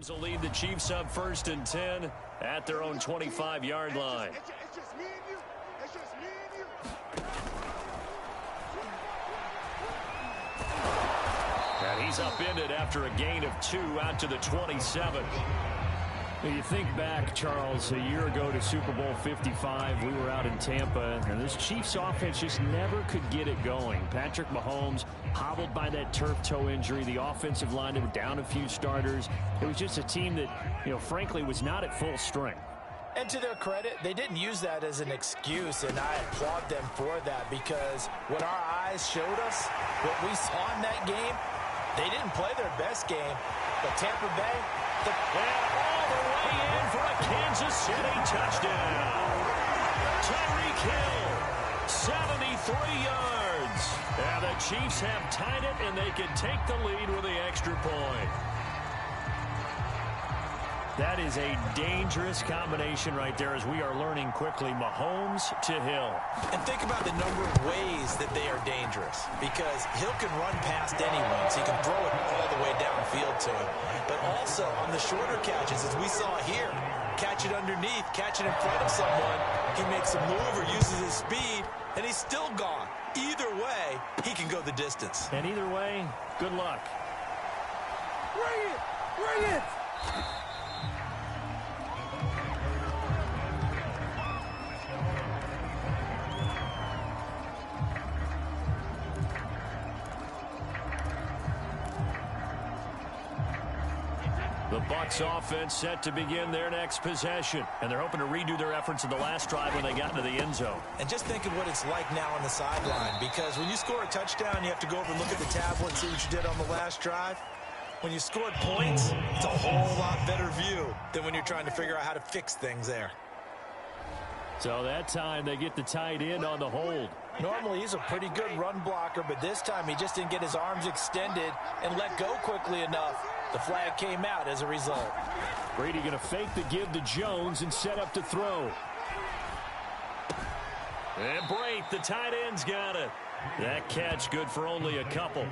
Mahomes will lead the Chiefs up 1st and 10 at their own 25-yard line. It's just me and you. It's just me and you. And he's upended after a gain of 2 out to the 27. You think back, Charles, a year ago to Super Bowl 55, we were out in Tampa, and this Chiefs offense just never could get it going. Patrick Mahomes hobbled by that turf toe injury. The offensive line, they were down a few starters. It was just a team that, frankly, was not at full strength. And to their credit, they didn't use that as an excuse, and I applaud them for that, because when our eyes showed us what we saw in that game, they didn't play their best game, but Tampa Bay, all the way in for a Kansas City touchdown. Tyreek Hill, 73 yards. And the Chiefs have tied it, and they can take the lead with the extra point. That is a dangerous combination right there, as we are learning quickly. Mahomes to Hill. And think about the number of ways that they are dangerous, because Hill can run past anyone, so he can throw it all the way downfield to him. But also on the shorter catches, as we saw here, catch it underneath, catch it in front of someone, he makes a move or uses his speed, and he's still gone. Either way, he can go the distance. And either way, good luck. Bring it! Bring it! The Bucs offense set to begin their next possession, and they're hoping to redo their efforts in the last drive when they got into the end zone. And just think of what it's like now on the sideline, because when you score a touchdown, you have to go over and look at the tablet and see what you did on the last drive. When you scored points, it's a whole lot better view than when you're trying to figure out how to fix things there. So that time they get the tight end on the hold. Normally he's a pretty good run blocker, but this time he just didn't get his arms extended and let go quickly enough. The flag came out as a result. Brady going to fake the give to Jones and set up to throw. And Brate, the tight end's got it. That catch good for only a couple.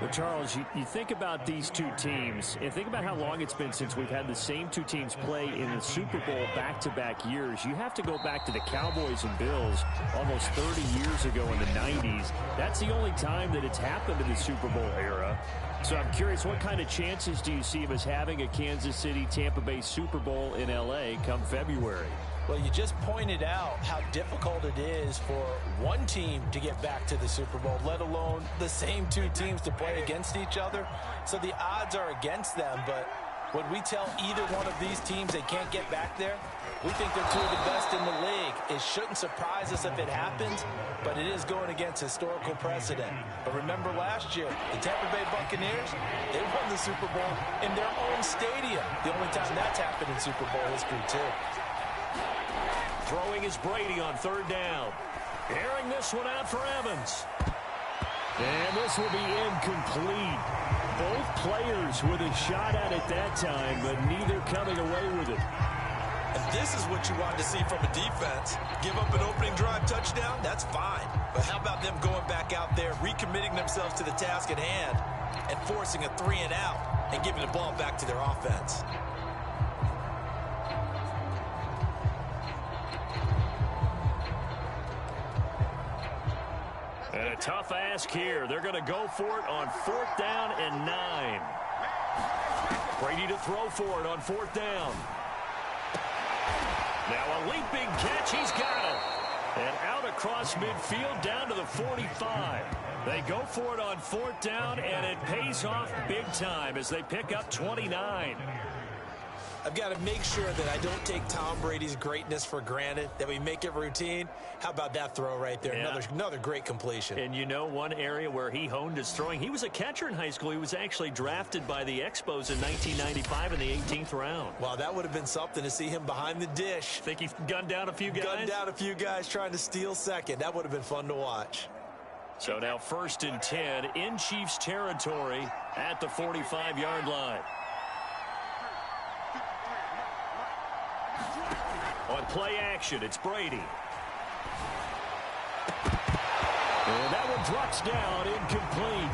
Well, Charles, you think about these two teams, and think about how long it's been since we've had the same two teams play in the Super Bowl back-to-back years. You have to go back to the Cowboys and Bills almost 30 years ago in the 90s. That's the only time that it's happened in the Super Bowl era. So I'm curious, what kind of chances do you see of us having a Kansas City-Tampa Bay Super Bowl in L.A. come February? Well, you just pointed out how difficult it is for one team to get back to the Super Bowl, let alone the same two teams to play against each other. So the odds are against them, but when we tell either one of these teams they can't get back there, we think they're two of the best in the league. It shouldn't surprise us if it happens, but it is going against historical precedent. But remember last year, the Tampa Bay Buccaneers, they won the Super Bowl in their own stadium. The only time that's happened in Super Bowl history, too. Throwing is Brady on 3rd down. Airing this one out for Evans. And this will be incomplete. Both players with a shot at it that time, but neither coming away with it. And this is what you want to see from a defense. Give up an opening drive touchdown, that's fine. But how about them going back out there, recommitting themselves to the task at hand, and forcing a 3-and-out, and giving the ball back to their offense? And a tough ask here. They're going to go for it on 4th down and 9. Brady to throw for it on 4th down. Now a leaping catch. He's got it. And out across midfield down to the 45. They go for it on 4th down, and it pays off big time as they pick up 29. I've got to make sure that I don't take Tom Brady's greatness for granted, that we make it routine. How about that throw right there? Yeah. Another great completion. And you know, one area where he honed his throwing, he was a catcher in high school. He was actually drafted by the Expos in 1995 in the 18th round. Wow, that would have been something to see him behind the dish. Think he gunned down a few guys? Gunned down a few guys trying to steal second. That would have been fun to watch. So now 1st and 10 in Chiefs territory at the 45-yard line. On play action, it's Brady. And that one drops down, incomplete.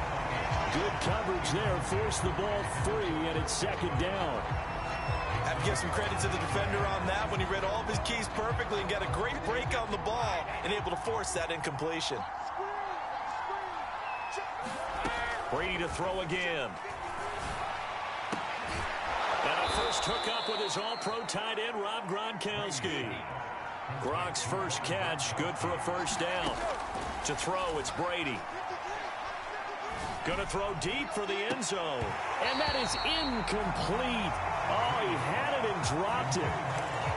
Good coverage there. Forced the ball free, and it's second down. I have to give some credit to the defender on that when he read all of his keys perfectly and got a great break on the ball and able to force that incompletion. Brady to throw again. And a first hookup with his all-pro tight end, Rob Gronkowski. Gronk's first catch, good for a first down. To throw, it's Brady. Going to throw deep for the end zone. And that is incomplete. Oh, he had it and dropped it.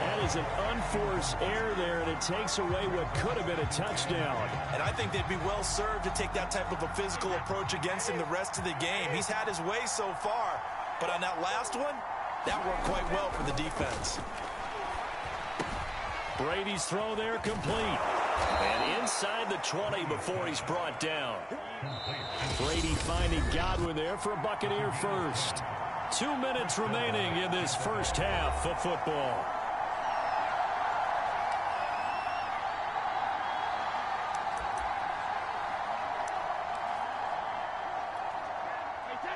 That is an unforced error there, and it takes away what could have been a touchdown. And I think they'd be well served to take that type of a physical approach against him the rest of the game. He's had his way so far, but on that last one, that worked quite well for the defense. Brady's throw there complete. And inside the 20 before he's brought down. Brady finding Godwin there for a Buccaneer first. 2 minutes remaining in this first half of football.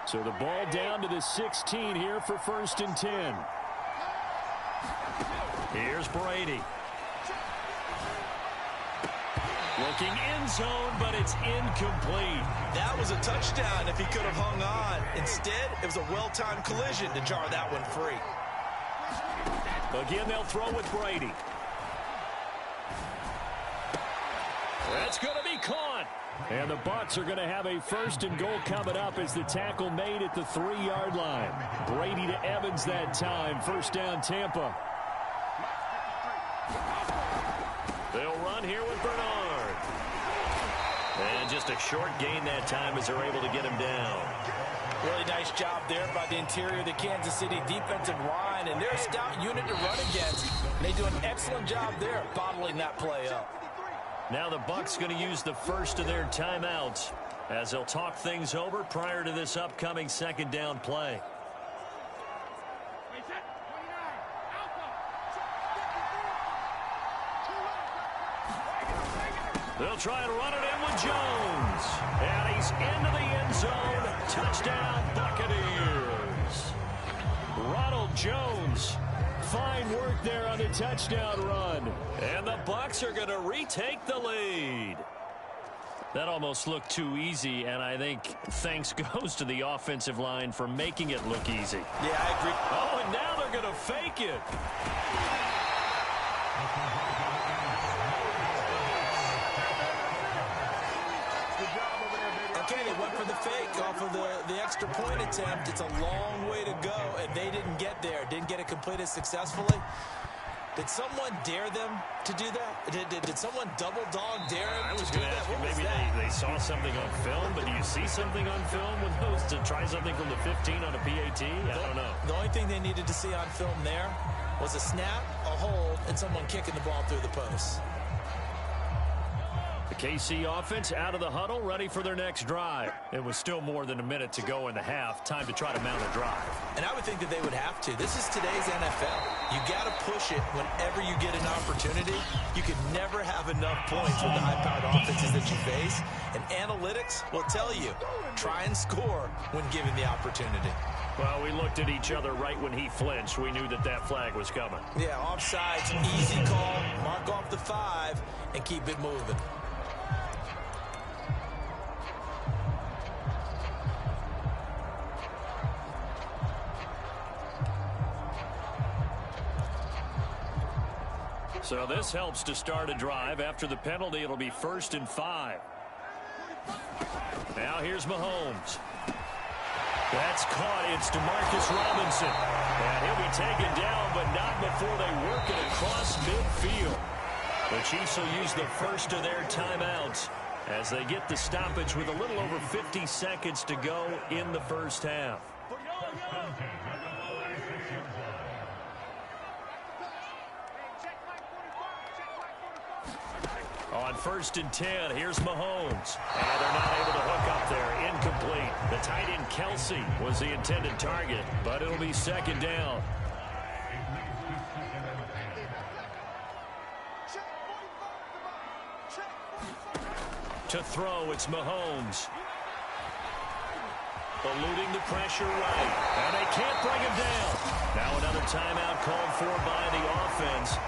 So the ball down to the 16 here for 1st and 10. Here's Brady. Looking end zone, but it's incomplete. That was a touchdown if he could have hung on. Instead, it was a well-timed collision to jar that one free. Again, they'll throw with Brady. That's going to be caught. And the Bucs are going to have a 1st and goal coming up as the tackle made at the 3-yard line. Brady to Evans that time. First down, Tampa. They'll run here with Bernard. And just a short gain that time as they're able to get him down. Really nice job there by the interior of the Kansas City defensive line, and they're a stout unit to run against. And they do an excellent job there bottling that play up. Now the Bucs going to use the first of their timeouts as they'll talk things over prior to this upcoming second down play. They'll try and run it in with Jones. And he's into the end zone. Touchdown, Buccaneers. Ronald Jones. Fine work there on the touchdown run. And the Bucs are going to retake the lead. That almost looked too easy, and I think thanks goes to the offensive line for making it look easy. Yeah, I agree. Oh, and now they're going to fake it. Okay, they went for the fake off of the extra point attempt. It's a long way to go, and they didn't get there. Didn't get it completed successfully. Did someone dare them to do that? Did someone double dog dare them? I was going to ask you, maybe they saw something on film, but do you see something on film with those to try something from the 15 on a PAT? I don't know. The only thing they needed to see on film there was a snap, a hold, and someone kicking the ball through the post. The KC offense out of the huddle, ready for their next drive. It was still more than a minute to go in the half. Time to try to mount a drive. And I would think that they would have to. This is today's NFL. You got to push it whenever you get an opportunity. You can never have enough points with the high-powered offenses that you face. And analytics will tell you, try and score when given the opportunity. Well, we looked at each other right when he flinched. We knew that that flag was coming. Yeah, offsides, easy call, mark off the 5, and keep it moving. So this helps to start a drive. After the penalty, it'll be 1st and 5. Now here's Mahomes. That's caught. It's DeMarcus Robinson. And he'll be taken down, but not before they work it across midfield. The Chiefs will use the first of their timeouts as they get the stoppage with a little over 50 seconds to go in the first half. On 1st and 10, here's Mahomes. And they're not able to hook up there. Incomplete. The tight end Kelsey was the intended target, but it'll be second down. To throw, it's Mahomes. eluding the pressure right. And they can't bring him down. Now another timeout called for by the offense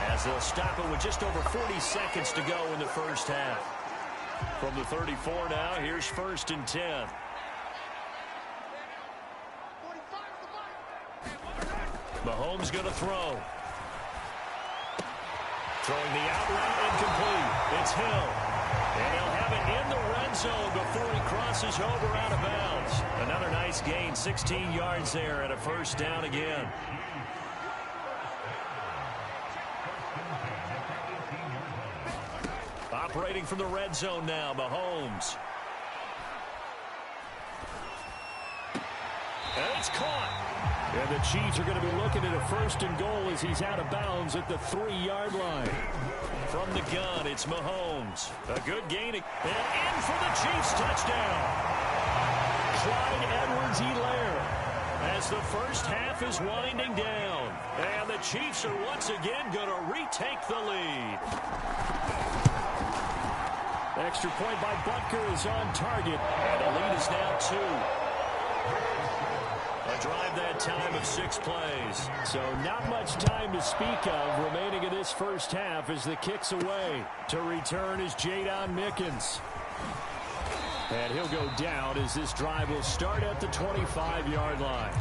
as they'll stop it with just over 40 seconds to go in the first half. From the 34 now, here's 1st and 10. Mahomes going to throw. Throwing the out route incomplete. It's Hill. And he'll have it in the red zone before he crosses over out of bounds. Another nice gain, 16 yards there and a first down again. Operating from the red zone now, Mahomes. And it's caught. And the Chiefs are going to be looking at a 1st and goal as he's out of bounds at the 3-yard line. From the gun, it's Mahomes. A good gain. And in for the Chiefs touchdown. Clyde Edwards-Helaire as the first half is winding down. And the Chiefs are once again going to retake the lead. Extra point by Butker is on target. And the lead is now 2. A drive that time of 6 plays. So not much time to speak of remaining in this first half as the kick's away. To return is Jadon Mickens. And he'll go down as this drive will start at the 25-yard line.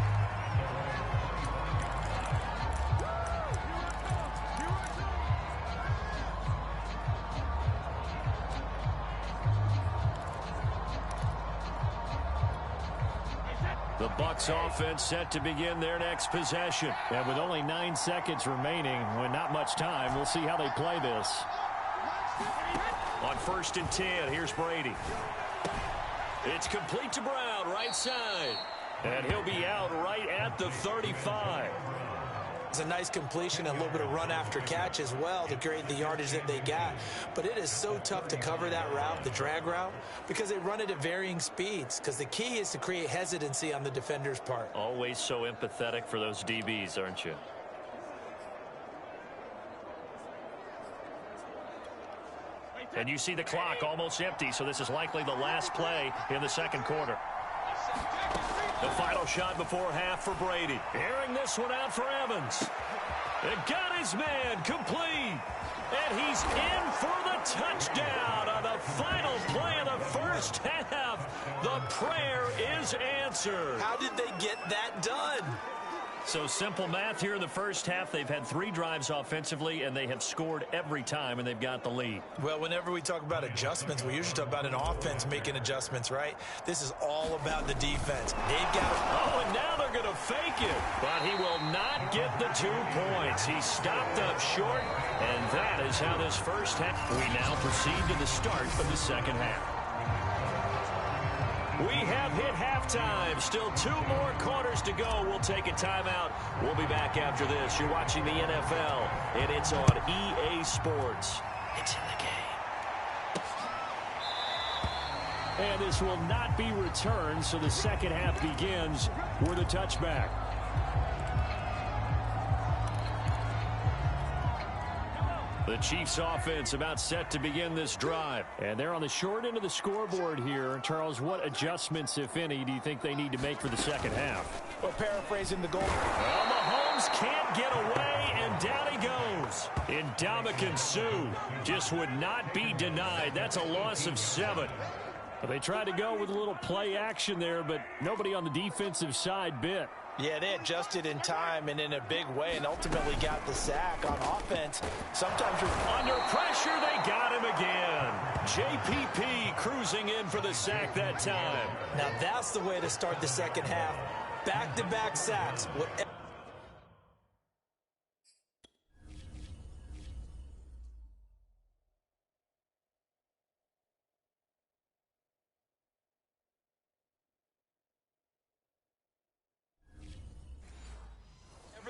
The Bucs offense set to begin their next possession. And with only 9 seconds remaining, with not much time, we'll see how they play this. On 1st and 10, here's Brady. It's complete to Brown, right side. And he'll be out right at the 35. It's a nice completion, a little bit of run after catch as well to create the yardage that they got. But it is so tough to cover that route, the drag route, because they run it at varying speeds. Because the key is to create hesitancy on the defender's part. Always so empathetic for those DBs, aren't you? And you see the clock almost empty, so this is likely the last play in the second quarter. The final shot before half for Brady. Airing this one out for Evans. It got his man complete. And he's in for the touchdown on the final play of the first half. The prayer is answered. How did they get that done? So simple math here in the first half. They've had 3 drives offensively, and they have scored every time, and they've got the lead. Well, whenever we talk about adjustments, we usually talk about an offense making adjustments, right? This is all about the defense. They've got to... Oh, and now they're going to fake it. But he will not get the 2 points. He stopped up short, and that is how this first half... We now proceed to the start of the second half. We have hit halftime. Still 2 more quarters to go. We'll take a timeout. We'll be back after this. You're watching the NFL, and it's on EA Sports. It's in the game. And this will not be returned, so the second half begins with a touchback. The Chiefs offense about set to begin this drive. And they're on the short end of the scoreboard here. Charles, what adjustments, if any, do you think they need to make for the second half? Well, paraphrasing the goal. Well, Mahomes can't get away, and down he goes. Ndamukong Suh just would not be denied. That's a loss of 7. They tried to go with a little play action there, but nobody on the defensive side bit. Yeah, they adjusted in time and in a big way and ultimately got the sack on offense. Sometimes you're under pressure. They got him again. JPP cruising in for the sack that time. Now that's the way to start the second half. Back-to-back sacks.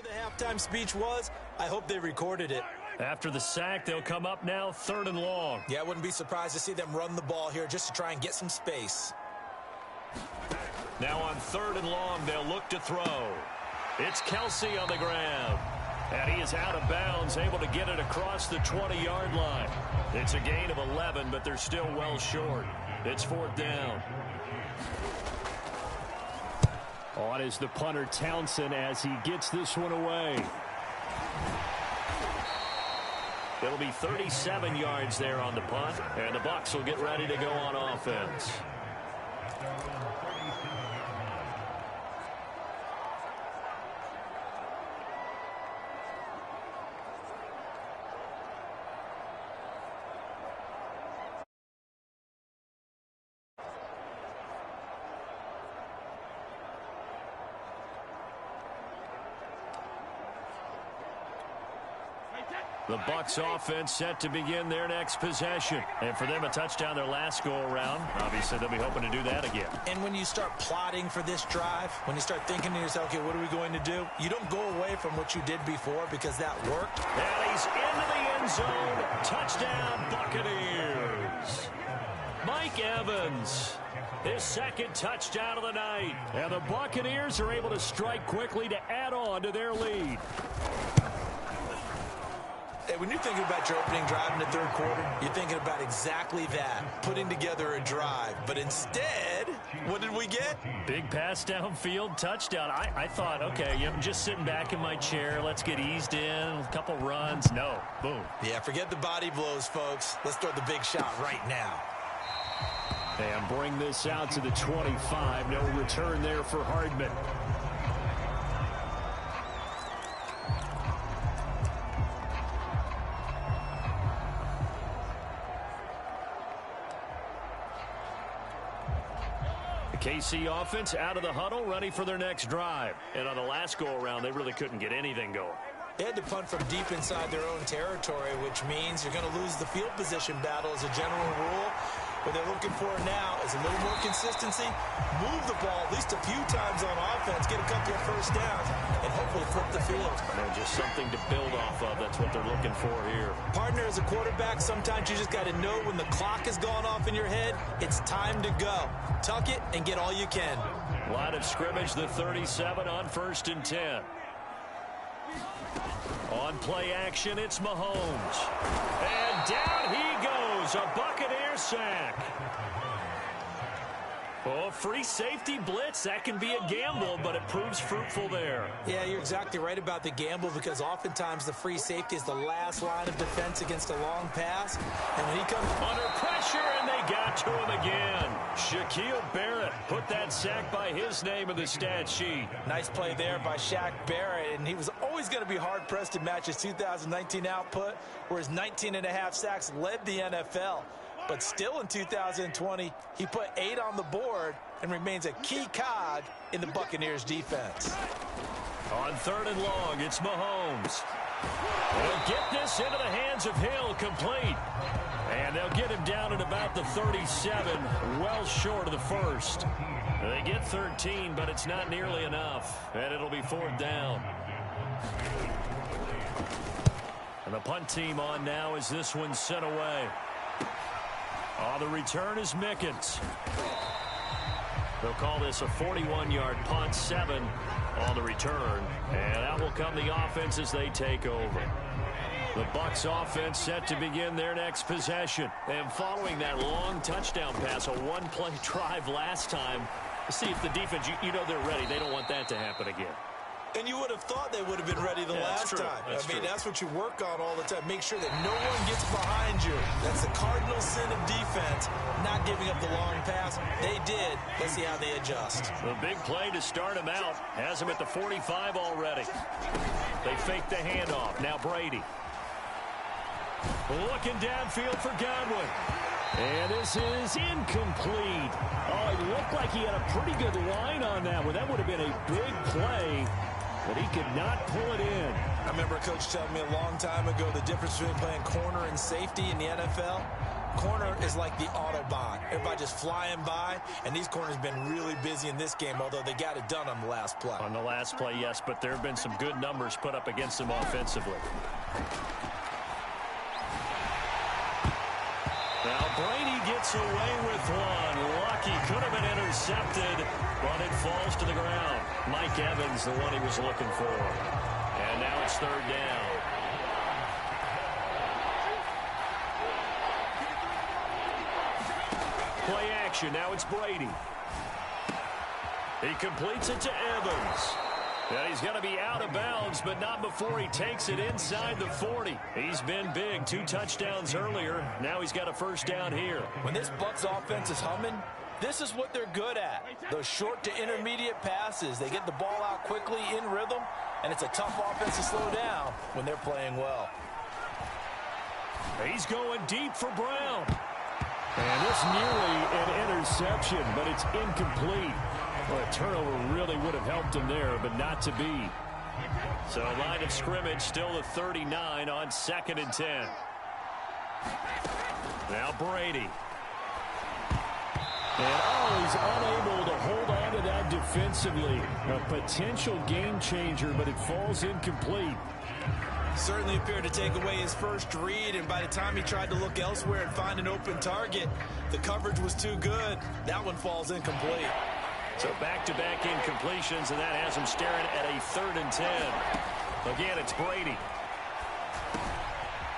Halftime speech was, I hope they recorded it. After the sack, they'll come up now 3rd and long. Yeah, I wouldn't be surprised to see them run the ball here just to try and get some space. Now on 3rd and long, they'll look to throw. It's Kelsey on the ground. And he is out of bounds, able to get it across the 20-yard line. It's a gain of 11, but they're still well short. It's 4th down. on is the punter Townsend as he gets this one away. It'll be 37 yards there on the punt, and the Bucs will get ready to go on offense. The Bucs offense set to begin their next possession. And for them, a touchdown their last go-around. Obviously, they'll be hoping to do that again. And when you start plotting for this drive, when you start thinking to yourself, okay, what are we going to do? You don't go away from what you did before because that worked. And he's into the end zone. Touchdown, Buccaneers. Mike Evans, his second touchdown of the night. And the Buccaneers are able to strike quickly to add on to their lead. Hey, when you're thinking about your opening drive in the third quarter, you're thinking about exactly that, putting together a drive. But instead, what did we get? Big pass downfield, touchdown. I thought, okay, I'm just sitting back in my chair. Let's get eased in, a couple runs. No, boom. Yeah, forget the body blows, folks. Let's throw the big shot right now. And bring this out to the 25. No return there for Hardman. KC offense out of the huddle, ready for their next drive. And on the last go-around, they really couldn't get anything going. They had to punt from deep inside their own territory, which means you're going to lose the field position battle as a general rule. What they're looking for now is a little more consistency, move the ball at least a few times on offense, get a couple of first downs, and hopefully flip the field. And just something to build off of. That's what they're looking for here. Partner, as a quarterback, sometimes you just got to know when the clock has gone off in your head, it's time to go. Tuck it and get all you can. Line of scrimmage, the 37 on 1st and 10. On play action, it's Mahomes. And down he goes, a Buccaneer sack. Oh, free safety blitz. That can be a gamble, but it proves fruitful there. Yeah, you're exactly right about the gamble because oftentimes the free safety is the last line of defense against a long pass. And when he comes under pressure, and they got to him again. Shaquille Barrett put that sack by his name in the stat sheet. Nice play there by Shaq Barrett, and he was always going to be hard-pressed to match his 2019 output, where his 19.5 sacks led the NFL. But still in 2020, he put 8 on the board and remains a key cog in the Buccaneers defense. On 3rd and long, it's Mahomes. They'll get this into the hands of Hill, complete. And they'll get him down at about the 37, well short of the first. They get 13, but it's not nearly enough. And it'll be 4th down. And the punt team on now as this one's sent away. The return is Mickens. They'll call this a 41-yard punt, 7 on the return. And out will come the offense as they take over. The Bucs offense set to begin their next possession. And following that long touchdown pass, a one-play drive last time, see if the defense, you know they're ready. They don't want that to happen again. And you would have thought they would have been ready the last time. That's what you work on all the time. Make sure that no one gets behind you. That's the cardinal sin of defense, not giving up the long pass. They did. Let's see how they adjust. The big play to start him out has him at the 45 already. They fake the handoff. Now Brady. Looking downfield for Godwin. And this is incomplete. Oh, it looked like he had a pretty good line on that one. That would have been a big play, but he could not pull it in. I remember a coach telling me a long time ago the difference between playing corner and safety in the NFL. Corner is like the Autobahn. Everybody just flying by, and these corners have been really busy in this game, although they got it done on the last play. On the last play, yes, but there have been some good numbers put up against them offensively. Now Brady gets away with one. Lucky, could have been intercepted, but it falls to the ground. Mike Evans, the one he was looking for. And now it's 3rd down. Play action, now it's Brady. He completes it to Evans. And he's going to be out of bounds, but not before he takes it inside the 40. He's been big. 2 touchdowns earlier. Now he's got a first down here. When this Bucs offense is humming, this is what they're good at. Those short to intermediate passes. They get the ball out quickly in rhythm, and it's a tough offense to slow down when they're playing well. He's going deep for Brown. And this nearly an interception, but it's incomplete. Well, a turnover really would have helped him there, but not to be. So line of scrimmage still the 39 on 2nd and 10. Now Brady. And he's unable to hold on to that defensively. A potential game changer, but it falls incomplete. Certainly appeared to take away his first read, and by the time he tried to look elsewhere and find an open target, the coverage was too good. That one falls incomplete. So back-to-back incompletions, and that has him staring at a 3rd and 10. Again, it's Brady.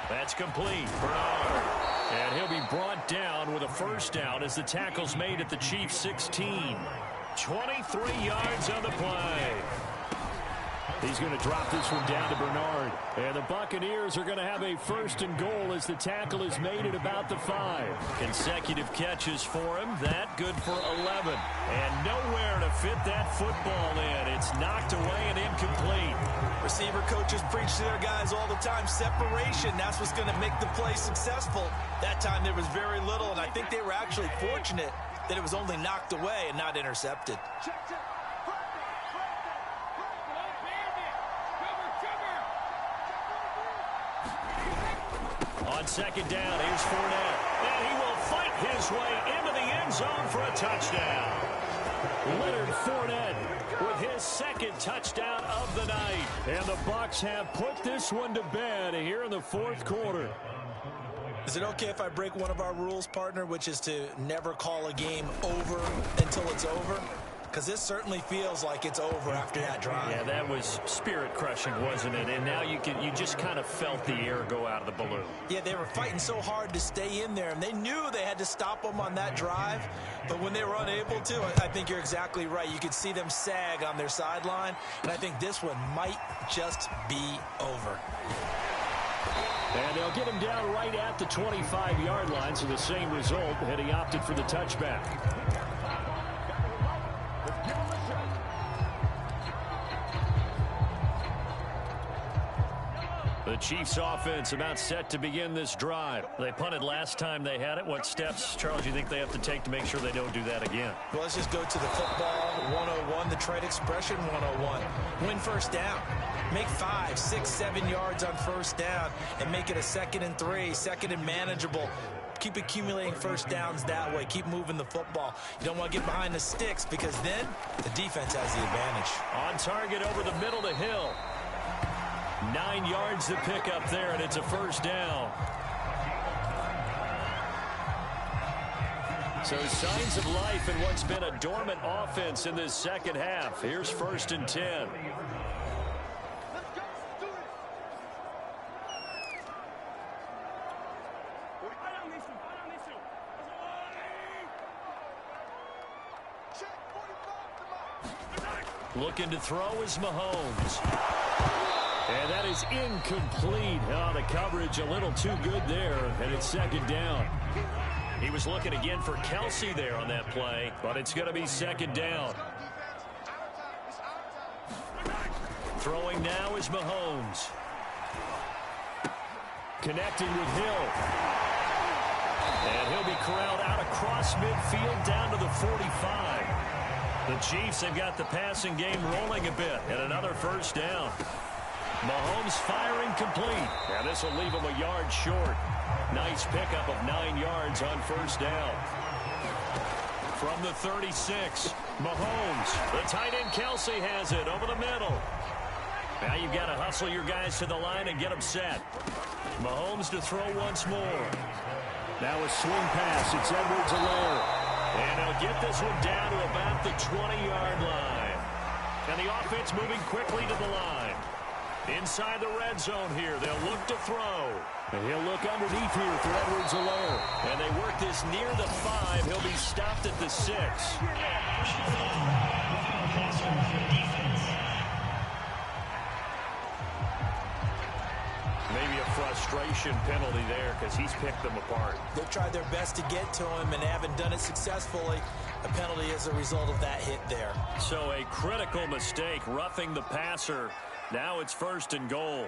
That's complete. Bernard. And he'll be brought down with a first down as the tackle's made at the Chiefs' 16. 23 yards on the play. He's going to drop this one down to Bernard. And the Buccaneers are going to have a 1st and goal as the tackle is made at about the 5. Consecutive catches for him. That good for 11. And nowhere to fit that football in. It's knocked away and incomplete. Receiver coaches preach to their guys all the time. Separation, that's what's going to make the play successful. That time there was very little, and I think they were actually fortunate that it was only knocked away and not intercepted. On 2nd down, here's Fournette. And he will fight his way into the end zone for a touchdown. Leonard Fournette with his 2nd touchdown of the night. And the Bucs have put this one to bed here in the 4th quarter. Is it okay if I break one of our rules, partner, which is to never call a game over until it's over? Because this certainly feels like it's over after that drive. Yeah, that was spirit-crushing, wasn't it? And now you just kind of felt the air go out of the balloon. Yeah, they were fighting so hard to stay in there, and they knew they had to stop them on that drive. But when they were unable to, I think you're exactly right. You could see them sag on their sideline, and I think this one might just be over. And they'll get him down right at the 25-yard line, so the same result, and he opted for the touchback. The Chiefs offense about set to begin this drive. They punted last time they had it. What steps, Charles, you think they have to take to make sure they don't do that again? Well, let's just go to the football 101, the trade expression 101. Win first down. Make 5, 6, 7 yards on first down and make it a 2nd and 3, 2nd and manageable. Keep accumulating first downs that way. Keep moving the football. You don't want to get behind the sticks because then the defense has the advantage. On target over the middle to Hill. 9 yards to pick up there, and it's a first down. So signs of life in what's been a dormant offense in this second half. Here's 1st and 10. Looking to throw is Mahomes. And that is incomplete. Oh, the coverage a little too good there, and it's 2nd down. He was looking again for Kelsey there on that play, but it's going to be 2nd down. Throwing now is Mahomes. Connecting with Hill. And he'll be corralled out across midfield down to the 45. The Chiefs have got the passing game rolling a bit, and another first down. Mahomes firing complete. And this will leave him a yard short. Nice pickup of 9 yards on first down. From the 36, Mahomes. The tight end Kelsey has it over the middle. Now you've got to hustle your guys to the line and get them set. Mahomes to throw once more. Now a swing pass. It's Edwards-Helaire. And he'll get this one down to about the 20-yard line. And the offense moving quickly to the line. Inside the red zone here, they'll look to throw. And he'll look underneath here for Edwards-Helaire. And they work this near the 5. He'll be stopped at the 6. substitution penalty there because he's picked them apart. They've tried their best to get to him and haven't done it successfully. A penalty as a result of that hit there. So a critical mistake, roughing the passer. Now it's 1st and goal.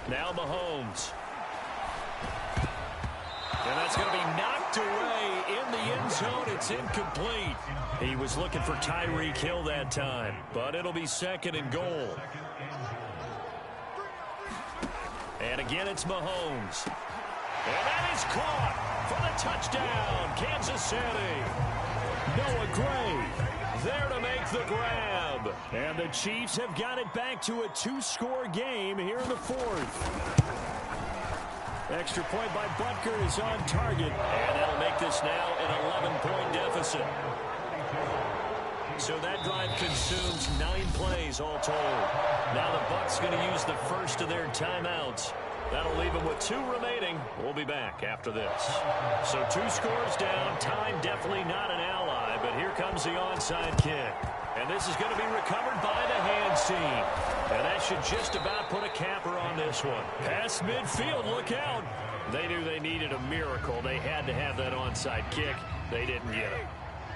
Now Mahomes. And that's going to be knocked away in the end zone. It's incomplete. He was looking for Tyreek Hill that time, but it'll be 2nd and goal. And again, it's Mahomes. And that is caught for the touchdown, Kansas City. Noah Gray there to make the grab. And the Chiefs have got it back to a 2-score game here in the 4th. Extra point by Butker is on target. And that'll make this now an 11-point deficit. So that drive consumes 9 plays all told. Now the Bucs going to use the first of their timeouts. That'll leave them with 2 remaining. We'll be back after this. So 2 scores down. Time definitely not an ally, but here comes the onside kick. And this is going to be recovered by the hands team. And that should just about put a capper on this one. Past midfield, look out. They knew they needed a miracle. They had to have that onside kick. They didn't get it.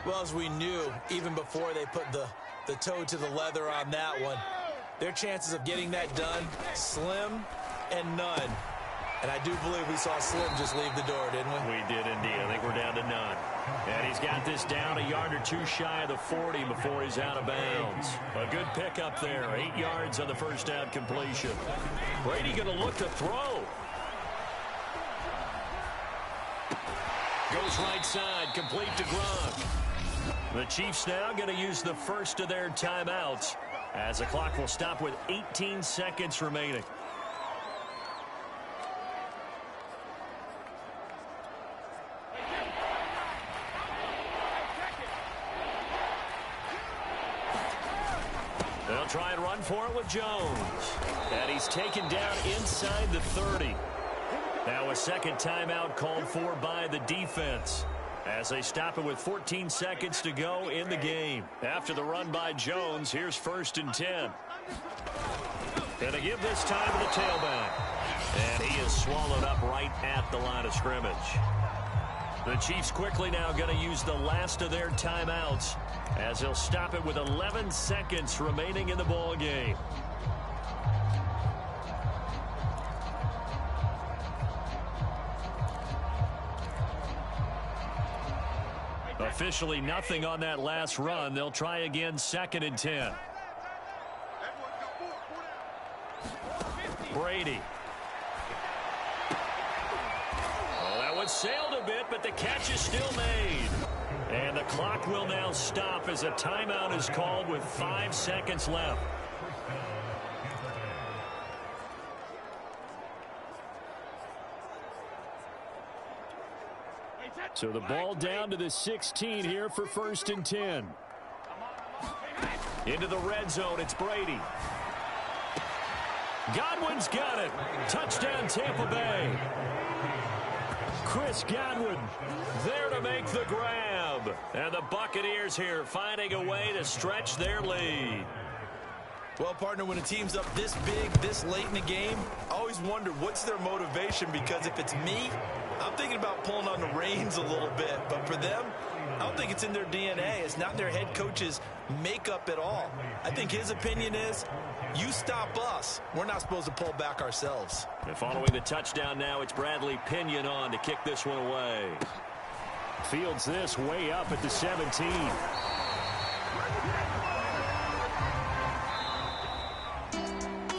Well, as we knew, even before they put the toe to the leather on that one, their chances of getting that done, slim and none. And I do believe we saw Slim just leave the door, didn't we? We did indeed. I think we're down to none. And he's got this down a yard or 2 shy of the 40 before he's out of bounds. A good pickup there. 8 yards on the first down completion. Brady going to look to throw. Goes right side, complete to Gronk. The Chiefs now going to use the first of their timeouts as the clock will stop with 18 seconds remaining. They'll try and run for it with Jones. And he's taken down inside the 30. Now a second timeout called for by the defense as they stop it with 14 seconds to go in the game. After the run by Jones, here's 1st and 10. Gonna give this time to the tailback. And he is swallowed up right at the line of scrimmage. The Chiefs quickly now going to use the last of their timeouts as they'll stop it with 11 seconds remaining in the ball game. Officially nothing on that last run. They'll try again 2nd and 10. Brady. Oh, that one sailed a bit, but the catch is still made. And the clock will now stop as a timeout is called with 5 seconds left. So the ball down to the 16 here for 1st and 10. Into the red zone, it's Brady. Godwin's got it. Touchdown, Tampa Bay. Chris Godwin there to make the grab. And the Buccaneers here finding a way to stretch their lead. Well, partner, when a team's up this big, this late in the game, I always wonder what's their motivation, because if it's me, I'm thinking about pulling on the reins a little bit. But for them, I don't think it's in their DNA. It's not in their head coach's makeup at all. I think his opinion is, you stop us, we're not supposed to pull back ourselves. And following the touchdown now, it's Bradley Pinion on to kick this one away. Fields this way up at the 17.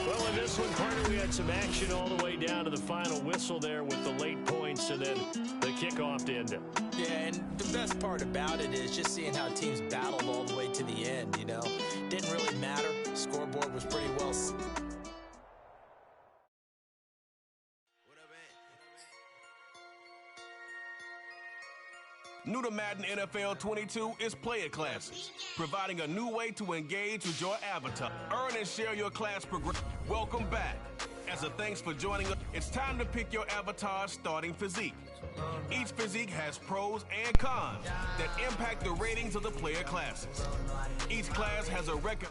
Well, in this one, partner, we had some action all the way down to the final whistle there with the late points and then the kickoff to end it. Yeah, and the best part about it is just seeing how teams battled all the way to the end, you know. Didn't really matter. Scoreboard was pretty well. New to Madden NFL 22 is Player Classes, providing a new way to engage with your avatar. Earn and share your class progression. Welcome back. As a thanks for joining us, it's time to pick your avatar's starting physique. Each physique has pros and cons that impact the ratings of the player classes. Each class has a record.